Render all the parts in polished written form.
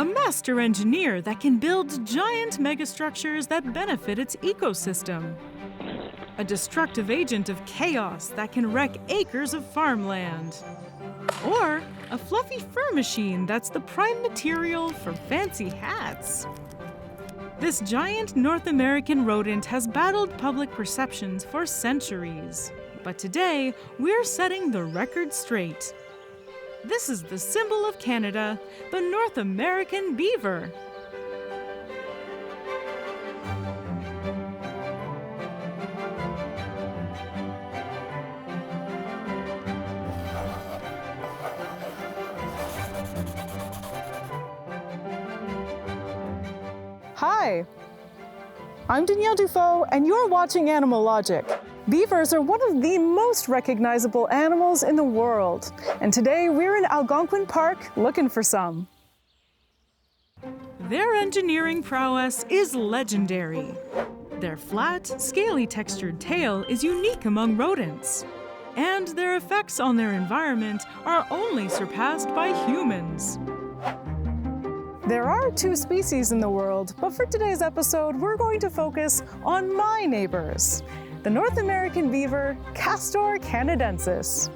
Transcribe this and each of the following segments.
a master engineer that can build giant megastructures that benefit its ecosystem. A destructive agent of chaos that can wreck acres of farmland. Or a fluffy fur machine that's the prime material for fancy hats. This giant North American rodent has battled public perceptions for centuries. But today, we're setting the record straight. This is the symbol of Canada, the North American beaver. Hi, I'm Danielle Dufault, and you're watching Animalogic. Beavers are one of the most recognizable animals in the world, and today we're in Algonquin Park looking for some. Their engineering prowess is legendary. Their flat, scaly textured tail is unique among rodents, and their effects on their environment are only surpassed by humans. There are 2 species in the world, but for today's episode, we're going to focus on my neighbors, the North American beaver, Castor canadensis.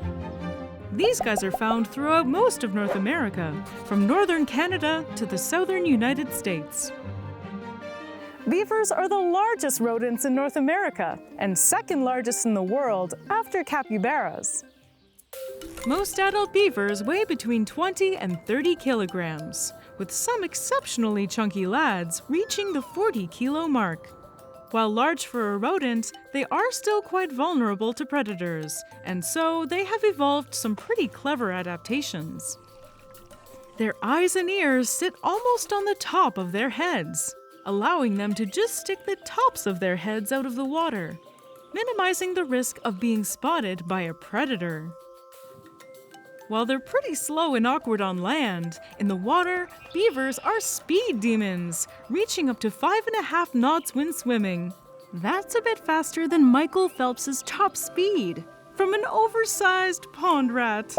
These guys are found throughout most of North America, from northern Canada to the southern United States. Beavers are the largest rodents in North America, and second largest in the world after capybaras. Most adult beavers weigh between 20 and 30 kilograms, with some exceptionally chunky lads reaching the 40-kilo mark. While large for a rodent, they are still quite vulnerable to predators, and so they have evolved some pretty clever adaptations. Their eyes and ears sit almost on the top of their heads, allowing them to just stick the tops of their heads out of the water, minimizing the risk of being spotted by a predator. While they're pretty slow and awkward on land, in the water, beavers are speed demons, reaching up to 5.5 knots when swimming. That's a bit faster than Michael Phelps's top speed from an oversized pond rat.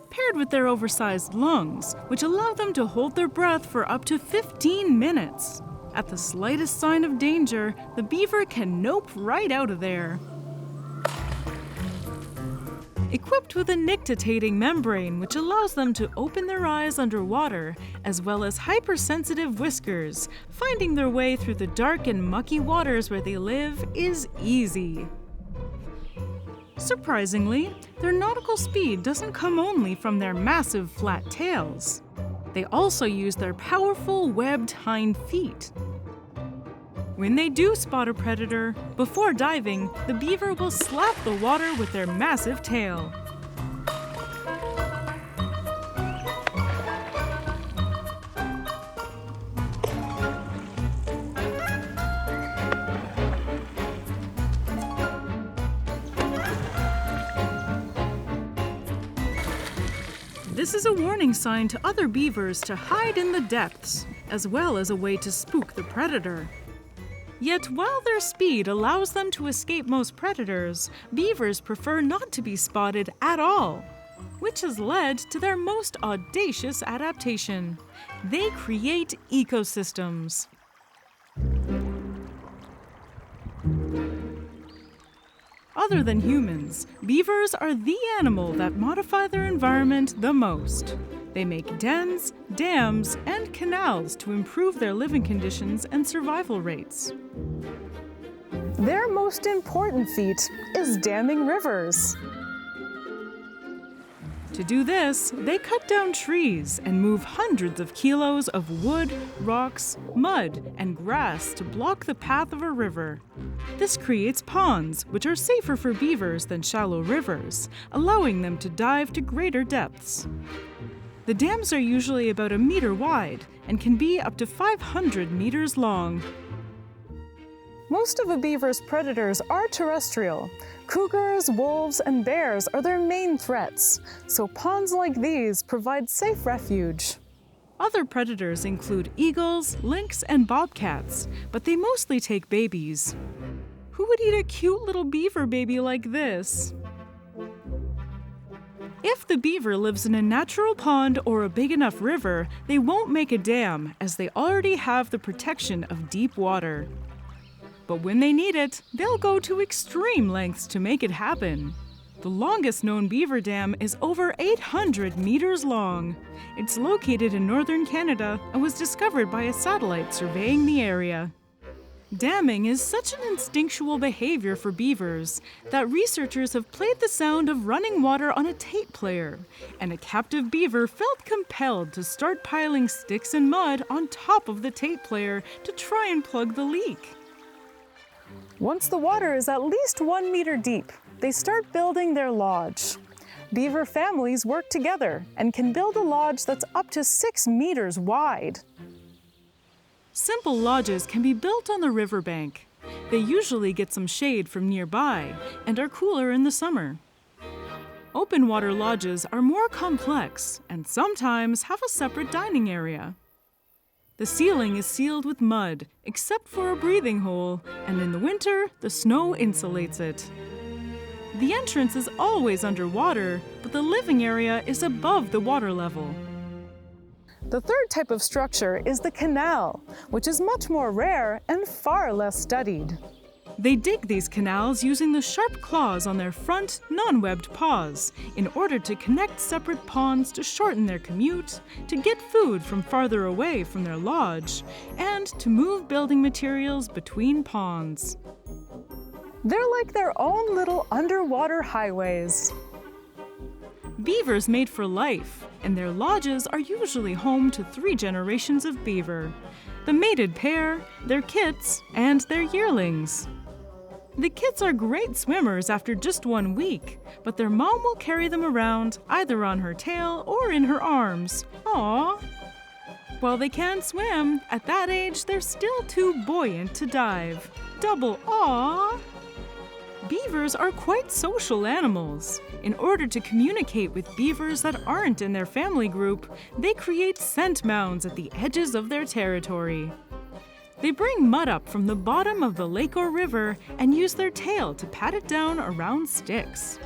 Paired with their oversized lungs, which allow them to hold their breath for up to 15 minutes. At the slightest sign of danger, the beaver can nope right out of there. Equipped with a nictitating membrane which allows them to open their eyes underwater, as well as hypersensitive whiskers, finding their way through the dark and mucky waters where they live is easy. Surprisingly, their nautical speed doesn't come only from their massive flat tails. They also use their powerful webbed hind feet. When they do spot a predator, before diving, the beaver will slap the water with their massive tail. This is a warning sign to other beavers to hide in the depths, as well as a way to spook the predator. Yet while their speed allows them to escape most predators, beavers prefer not to be spotted at all, which has led to their most audacious adaptation. They create ecosystems. Other than humans, beavers are the animal that modify their environment the most. They make dens, dams, and canals to improve their living conditions and survival rates. Their most important feat is damming rivers. To do this, they cut down trees and move hundreds of kilos of wood, rocks, mud, and grass to block the path of a river. This creates ponds, which are safer for beavers than shallow rivers, allowing them to dive to greater depths. The dams are usually about 1 meter wide and can be up to 500 meters long. Most of a beaver's predators are terrestrial. Cougars, wolves, and bears are their main threats, so ponds like these provide safe refuge. Other predators include eagles, lynx, and bobcats, but they mostly take babies. Who would eat a cute little beaver baby like this? If the beaver lives in a natural pond or a big enough river, they won't make a dam as they already have the protection of deep water. But when they need it, they'll go to extreme lengths to make it happen. The longest known beaver dam is over 800 meters long. It's located in northern Canada and was discovered by a satellite surveying the area. Damming is such an instinctual behavior for beavers that researchers have played the sound of running water on a tape player, and a captive beaver felt compelled to start piling sticks and mud on top of the tape player to try and plug the leak. Once the water is at least 1 meter deep, they start building their lodge. Beaver families work together and can build a lodge that's up to 6 meters wide. Simple lodges can be built on the riverbank. They usually get some shade from nearby and are cooler in the summer. Open water lodges are more complex and sometimes have a separate dining area. The ceiling is sealed with mud, except for a breathing hole, and in the winter, the snow insulates it. The entrance is always underwater, but the living area is above the water level. The third type of structure is the canal, which is much more rare and far less studied. They dig these canals using the sharp claws on their front, non-webbed paws in order to connect separate ponds to shorten their commute, to get food from farther away from their lodge, and to move building materials between ponds. They're like their own little underwater highways. Beavers mate for life, and their lodges are usually home to 3 generations of beaver: the mated pair, their kits, and their yearlings. The kits are great swimmers after just 1 week, but their mom will carry them around either on her tail or in her arms. Aww! While they can swim, at that age they're still too buoyant to dive. Double aww! Beavers are quite social animals. In order to communicate with beavers that aren't in their family group, they create scent mounds at the edges of their territory. They bring mud up from the bottom of the lake or river and use their tail to pat it down around sticks.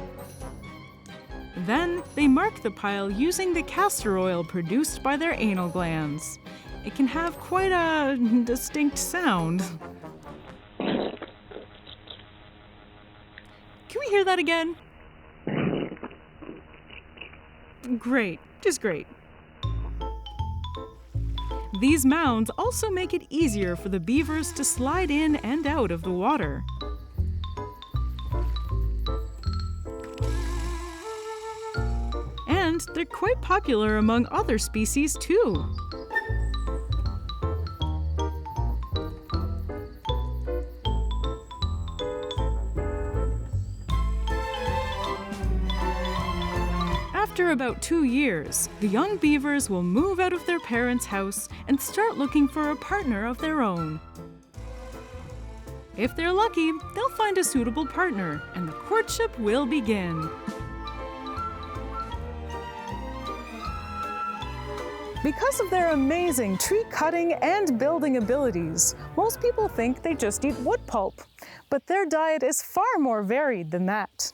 Then they mark the pile using the castor oil produced by their anal glands. It can have quite a distinct sound. Can we hear that again? Great, just great. These mounds also make it easier for the beavers to slide in and out of the water. And they're quite popular among other species too. After about 2 years, the young beavers will move out of their parents' house and start looking for a partner of their own. If they're lucky, they'll find a suitable partner, and the courtship will begin. Because of their amazing tree cutting and building abilities, most people think they just eat wood pulp, but their diet is far more varied than that.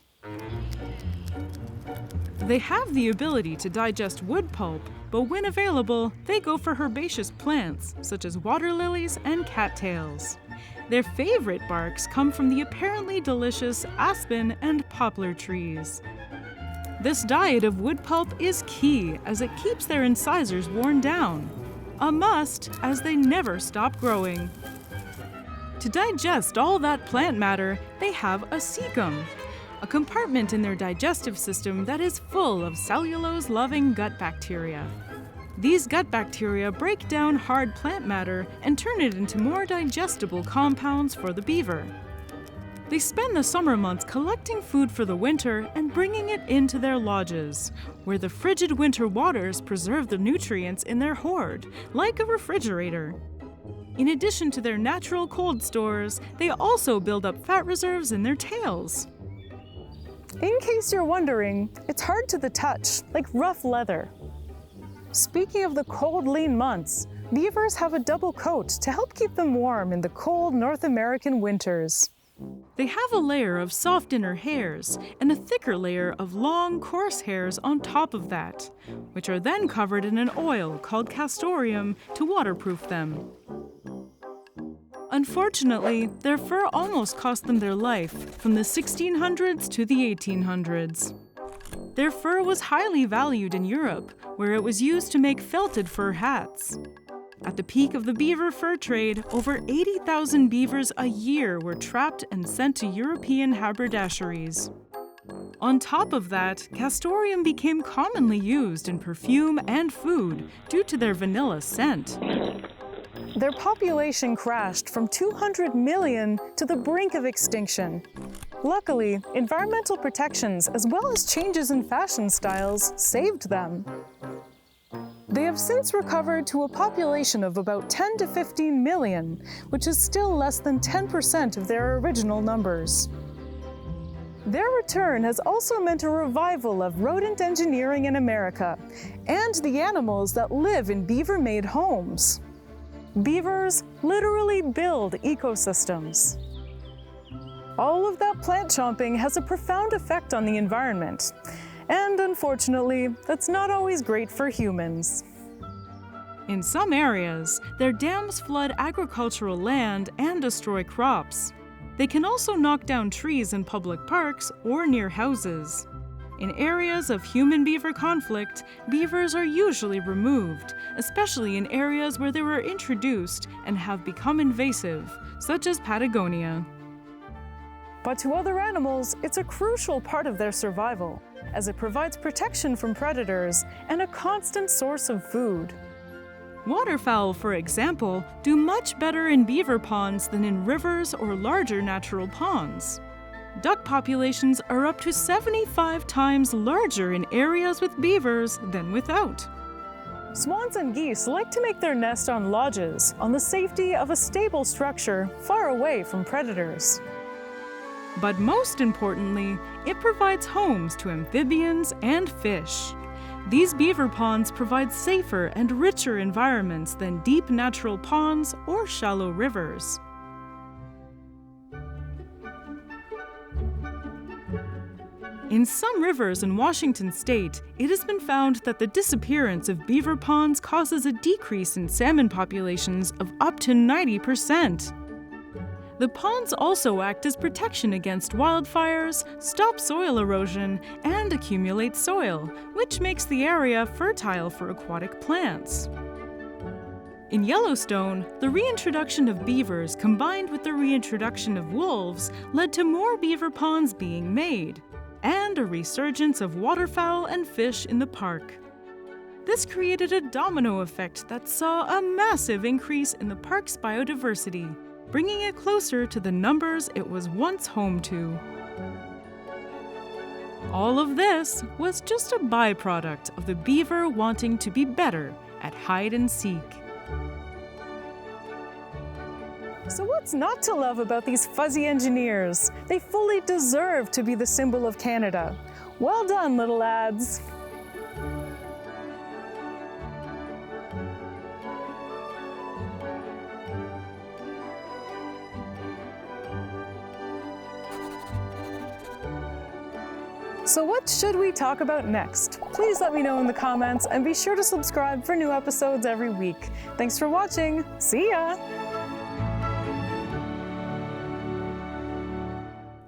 They have the ability to digest wood pulp, but when available, they go for herbaceous plants, such as water lilies and cattails. Their favorite barks come from the apparently delicious aspen and poplar trees. This diet of wood pulp is key, as it keeps their incisors worn down. A must, as they never stop growing. To digest all that plant matter, they have a cecum, a compartment in their digestive system that is full of cellulose-loving gut bacteria. These gut bacteria break down hard plant matter and turn it into more digestible compounds for the beaver. They spend the summer months collecting food for the winter and bringing it into their lodges, where the frigid winter waters preserve the nutrients in their hoard, like a refrigerator. In addition to their natural cold stores, they also build up fat reserves in their tails. In case you're wondering, it's hard to the touch, like rough leather. Speaking of the cold, lean months, beavers have a double coat to help keep them warm in the cold North American winters. They have a layer of soft inner hairs and a thicker layer of long, coarse hairs on top of that, which are then covered in an oil called castoreum to waterproof them. Unfortunately, their fur almost cost them their life from the 1600s to the 1800s. Their fur was highly valued in Europe, where it was used to make felted fur hats. At the peak of the beaver fur trade, over 80,000 beavers a year were trapped and sent to European haberdasheries. On top of that, castoreum became commonly used in perfume and food due to their vanilla scent. Their population crashed from 200 million to the brink of extinction. Luckily, environmental protections as well as changes in fashion styles saved them. They have since recovered to a population of about 10 to 15 million, which is still less than 10% of their original numbers. Their return has also meant a revival of rodent engineering in America and the animals that live in beaver-made homes. Beavers literally build ecosystems. All of that plant chomping has a profound effect on the environment. And unfortunately, that's not always great for humans. In some areas, their dams flood agricultural land and destroy crops. They can also knock down trees in public parks or near houses. In areas of human-beaver conflict, beavers are usually removed, especially in areas where they were introduced and have become invasive, such as Patagonia. But to other animals, it's a crucial part of their survival, as it provides protection from predators and a constant source of food. Waterfowl, for example, do much better in beaver ponds than in rivers or larger natural ponds. Duck populations are up to 75 times larger in areas with beavers than without. Swans and geese like to make their nest on lodges on the safety of a stable structure far away from predators. But most importantly, it provides homes to amphibians and fish. These beaver ponds provide safer and richer environments than deep natural ponds or shallow rivers. In some rivers in Washington state, it has been found that the disappearance of beaver ponds causes a decrease in salmon populations of up to 90%. The ponds also act as protection against wildfires, stop soil erosion, and accumulate soil, which makes the area fertile for aquatic plants. In Yellowstone, the reintroduction of beavers combined with the reintroduction of wolves led to more beaver ponds being made, and a resurgence of waterfowl and fish in the park. This created a domino effect that saw a massive increase in the park's biodiversity, bringing it closer to the numbers it was once home to. All of this was just a byproduct of the beaver wanting to be better at hide and seek. So what's not to love about these fuzzy engineers? They fully deserve to be the symbol of Canada. Well done, little lads. So what should we talk about next? Please let me know in the comments and be sure to subscribe for new episodes every week. Thanks for watching. See ya!